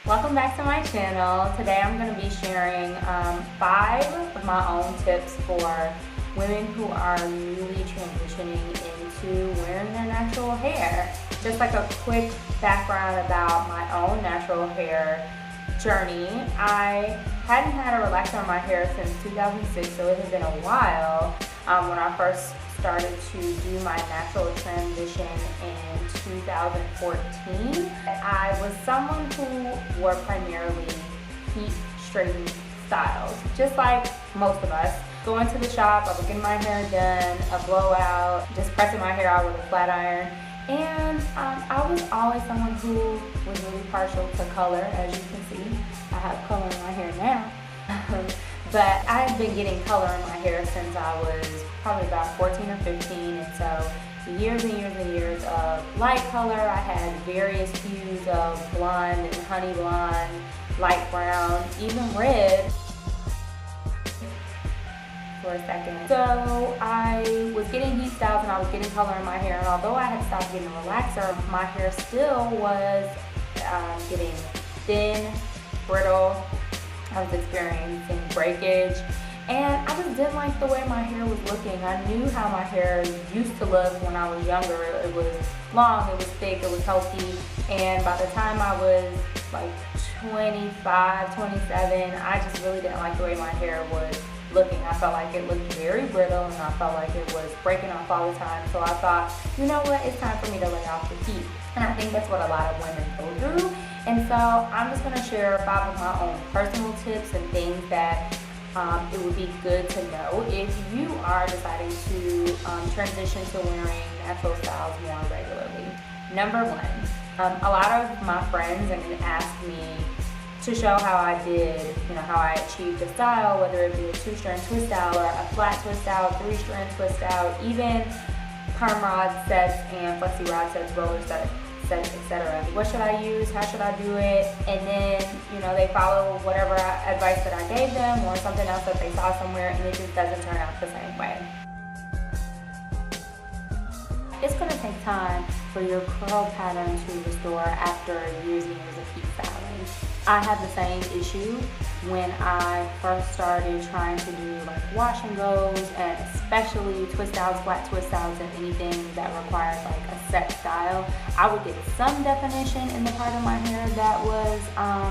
Welcome back to my channel. Today I'm going to be sharing 5 of my own tips for women who are newly transitioning into wearing their natural hair. Just like a quick background about my own natural hair journey. I hadn't had a relaxer in my hair since 2006, so it had been a while when I first started to do my natural transition in 2014. I was someone who wore primarily heat straightened styles, just like most of us. Going to the shop, I was getting my hair done, a blowout, just pressing my hair out with a flat iron. And I was always someone who was really partial to color, as you can see. I have color in my hair now. But I had been getting color in my hair since I was probably about 14 or 15, and so years and years and years of light color. I had various hues of blonde and honey blonde, light brown, even red for a second. So I was getting heat styles and I was getting color in my hair, and although I had stopped getting a relaxer, my hair still was getting thin, brittle. I was experiencing breakage, and I just didn't like the way my hair was looking. I knew how my hair used to look when I was younger. It was long, it was thick, it was healthy, and by the time I was like 25, 27, I just really didn't like the way my hair was looking. I felt like it looked very brittle, and I felt like it was breaking off all the time. So I thought, you know what, it's time for me to lay off the heat. And I think that's what a lot of women go through. And so I'm just going to share 5 of my own personal tips and things that it would be good to know if you are deciding to transition to wearing natural styles more regularly. Number 1, a lot of my friends are going to ask me to show how I did, how I achieved a style, whether it be a 2-strand twist style or a flat twist style, 3-strand twist style, even perm rod sets and flexi rod sets, roller sets, etc. What should I use? How should I do it? And then, they follow whatever advice that I gave them or something else that they saw somewhere, and it just doesn't turn out the same way. It's going to take time for your curl pattern to restore after years and years of heat styling. I had the same issue when I first started trying to do like wash and goes, and especially twist styles, flat twist styles, and anything that requires like a set style. I would get some definition in the part of my hair that was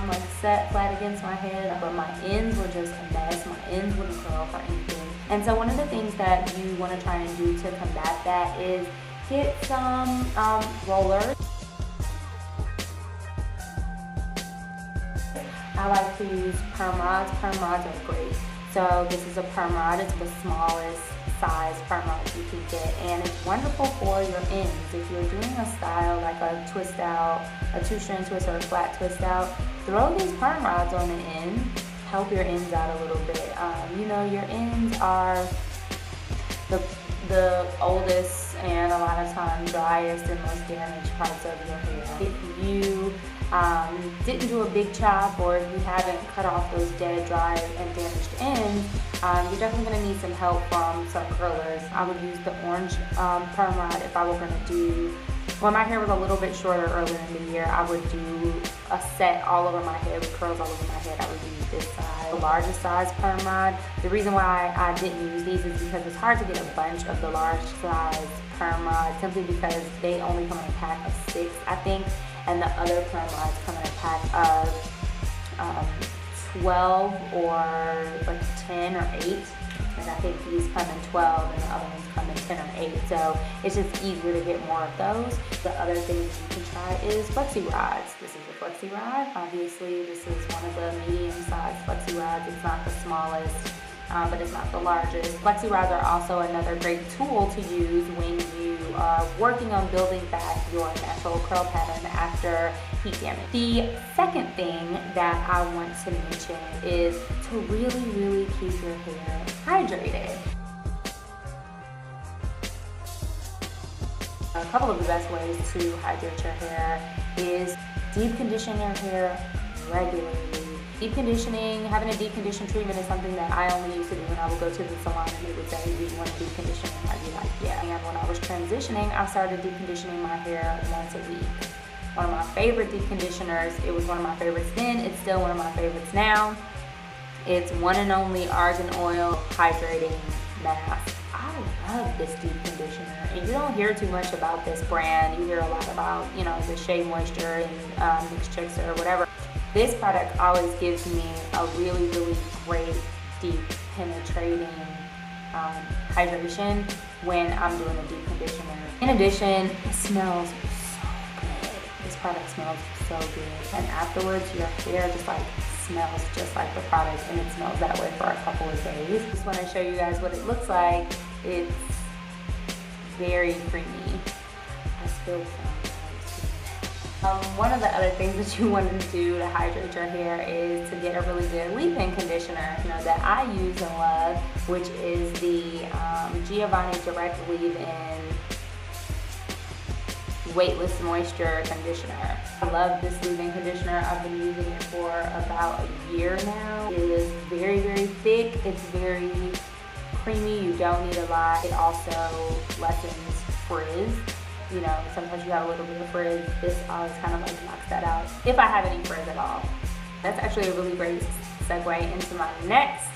like set flat against my head, but my ends were just a mess. My ends wouldn't curl for anything. And so one of the things that you want to try and do to combat that is get some rollers. I like to use perm rods. Perm rods are great. So this is a perm rod. It's the smallest size perm rod you can get, and it's wonderful for your ends. If you're doing a style like a twist out, a 2-strand twist or a flat twist out, throw these perm rods on the end. Help your ends out a little bit. Your ends are the oldest and a lot of times driest and most damaged parts of your hair. If you didn't do a big chop, or if you haven't cut off those dead, dry, and damaged ends, you're definitely going to need some help from some curlers. I would use the orange perm rod if I were going to do, when my hair was a little bit shorter earlier in the year, I would do a set all over my head with curls all over my head. I would use this size, the largest size perm rod. The reason why I didn't use these is because it's hard to get a bunch of the large size perm rods, simply because they only come in a pack of 6, I think, and the other perm rods come in a pack of 12 or like 10 or 8. And I think these come in 12 and the other ones come in 10 or 8. So it's just easier to get more of those. The other thing you can try is flexi rods. This is a flexi rod. Obviously, this is one of the medium-sized flexi rods. It's not the smallest, but it's not the largest. Flexi rods are also another great tool to use when you are working on building back your natural curl pattern after heat damage. The second thing that I want to mention is to really, really keep your hair hydrated. A couple of the best ways to hydrate your hair is deep condition your hair regularly. Deep conditioning, having a deep condition treatment is something that I only used to do when I would go to the salon and they would say, do you want a deep conditioning? I'd be like, yeah. And when I was transitioning, I started deep conditioning my hair once a week. one of my favorite deep conditioners. It was one of my favorites then, it's still one of my favorites now. It's one and only Argan Oil Hydrating Mask. I love this deep conditioner, and you don't hear too much about this brand. You hear a lot about, you know, the Shea Moisture and Mixed Chicks or whatever. This product always gives me a really, really great, deep, penetrating hydration when I'm doing a deep conditioner. In addition, it smells so good. This product smells so good. And afterwards, your hair just like smells just like the product, and it smells that way for a couple of days. Just want to show you guys what it looks like. It's very creamy. I spilled some. One of the other things that you want to do to hydrate your hair is to get a really good leave-in conditioner, you know, that I use and love, which is the Giovanni Direct Leave-In Weightless Moisture Conditioner. I love this leave-in conditioner. I've been using it for about a year now. It is very, very thick. It's very creamy. You don't need a lot. It also lessens frizz. You know, sometimes you have a little bit of frizz. This always kind of like knocks that out, if I have any frizz at all. That's actually a really great segue into my next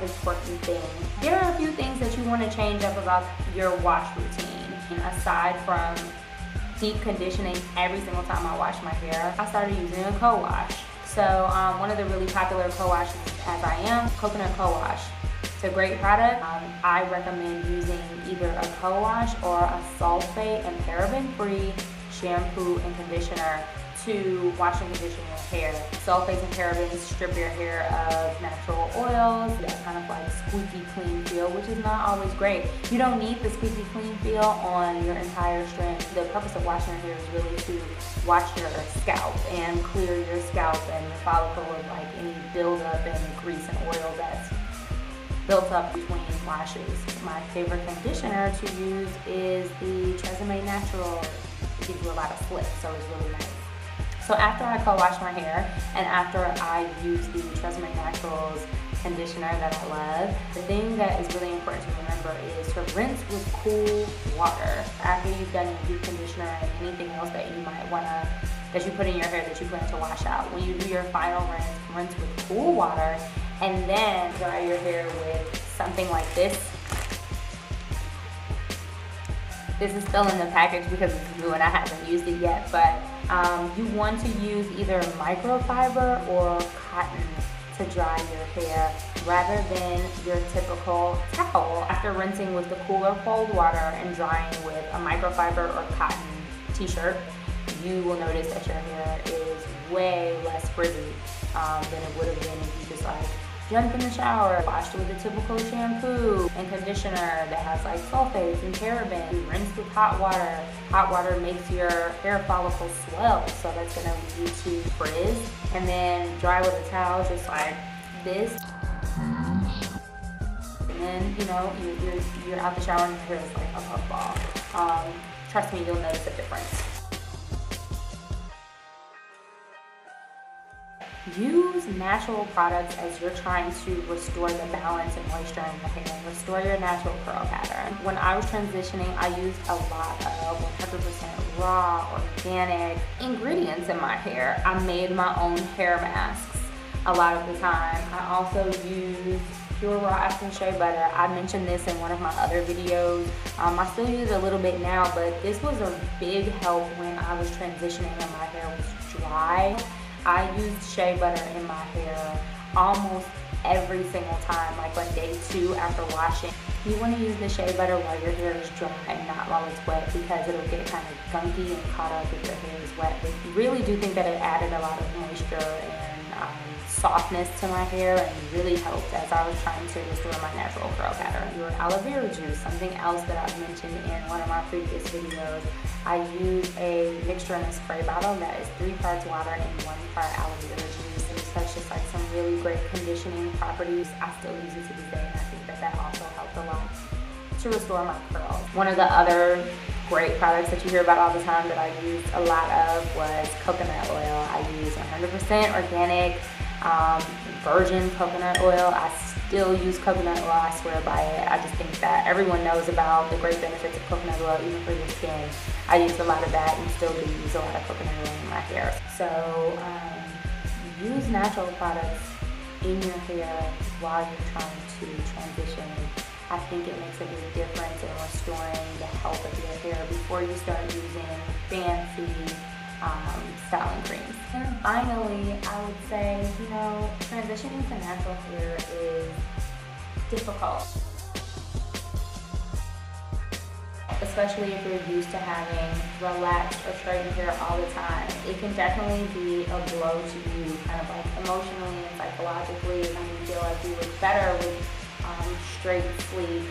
important thing. There are a few things that you want to change up about your wash routine. And aside from deep conditioning every single time I wash my hair, I started using a co-wash. So one of the really popular co-washes, as I am, Coconut Cowash. It's a great product. I recommend using either a co-wash or a sulfate and paraben-free shampoo and conditioner to wash and condition your hair. Sulfates and parabens strip your hair of natural oils, that kind of like squeaky clean feel, which is not always great. You don't need the squeaky clean feel on your entire strand. The purpose of washing your hair is really to wash your scalp and clear your scalp and your follicle of like any buildup and grease and oil that's built up between lashes. My favorite conditioner to use is the Tresseme Natural. It gives you a lot of slip, so it's really nice. So after I co-wash my hair and after I use the Tresseme Naturals conditioner that I love, the thing that is really important to remember is to rinse with cool water. After you've done your deep conditioner and anything else that you might wanna, that you put in your hair that you plan to wash out, when you do your final rinse with cool water, and then dry your hair with something like this. This is still in the package because it's new and I haven't used it yet, but you want to use either microfiber or cotton to dry your hair rather than your typical towel. After rinsing with the cooler cold water and drying with a microfiber or cotton t-shirt, you will notice that your hair is way less frizzy than it would have been if you just like jumped in the shower, washed with a typical shampoo and conditioner that has like sulfates and parabens. You rinse with hot water. Hot water makes your hair follicle swell, so that's gonna lead to frizz. And then dry with a towel just like this. And then, you know, you're out the shower and your hair is like a puffball. Trust me, you'll notice a difference. Use natural products as you're trying to restore the balance and moisture in your hair, restore your natural curl pattern. When I was transitioning, I used a lot of 100% raw, organic ingredients in my hair. I made my own hair masks a lot of the time. I also use pure raw African shea butter. I mentioned this in one of my other videos. I still use it a little bit now, but this was a big help when I was transitioning and my hair was dry. I used shea butter in my hair almost every single time, like on day 2 after washing. You want to use the shea butter while your hair is dry and not while it's wet, because it'll get kind of gunky and caught up if your hair is wet. I really do think that it added a lot of moisture and softness to my hair and really helped as I was trying to restore my natural curl pattern. Your aloe vera juice, something else that I've mentioned in one of my previous videos. I use a mixture in a spray bottle that is 3 parts water and 1 part aloe vera juice. It has just like some really great conditioning properties. I still use it to this day, and I think that that also helped a lot to restore my curls. One of the other great products that you hear about all the time that I used a lot of was coconut oil. I use 100% organic virgin coconut oil. I still use coconut oil, I swear by it. I just think that everyone knows about the great benefits of coconut oil, even for your skin. I use a lot of that and still do use a lot of coconut oil in my hair. So use natural products in your hair while you're trying to transition. I think it makes a big difference in restoring the health of your hair before you start using fancy styling creams. And finally, I would say, you know, transitioning to natural hair is difficult, especially if you're used to having relaxed or straightened hair all the time. It can definitely be a blow to you, kind of like emotionally and psychologically, and you feel like you look better with straight, sleek,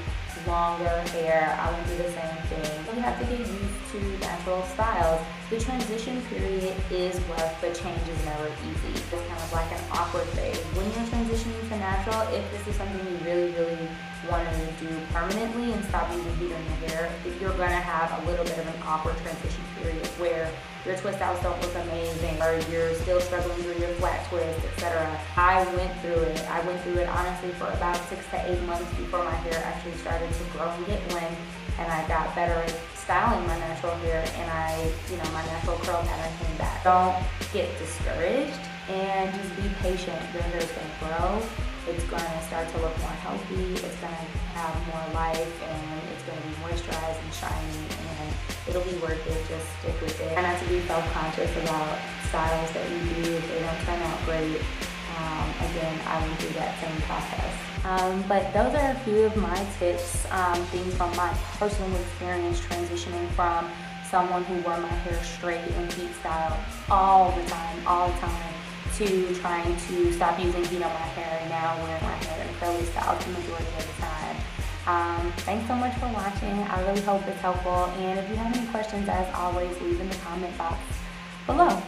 longer hair. I would do the same thing. You have to get used to natural styles. The transition period is rough, but change is never easy. It's kind of like an awkward phase. When you're transitioning to natural, if this is something you really want to do permanently and stop using heat on your hair, you're going to have a little bit of an awkward transition period where your twist outs don't look amazing, or you're still struggling through your flat twist, etc. I went through it honestly for about 6 to 8 months before my hair actually started to grow and get length, and I got better at styling my natural hair, and my natural curl pattern came back. Don't get discouraged and just be patient. Your hair is going to grow. It's going to start to look more healthy. It's going to have more life, and it's going to be moisturized and shiny, and it'll be worth it. Just stick with it. Try not to be self-conscious about styles that you do if they don't turn out great. Again, I went through that same process. But those are a few of my tips, things from my personal experience transitioning from someone who wore my hair straight and heat style all the time, to trying to stop using heat on my hair and now wearing my hair in curly styles the majority of the time. Thanks so much for watching. I really hope it's helpful. And if you have any questions, as always, leave in the comment box below.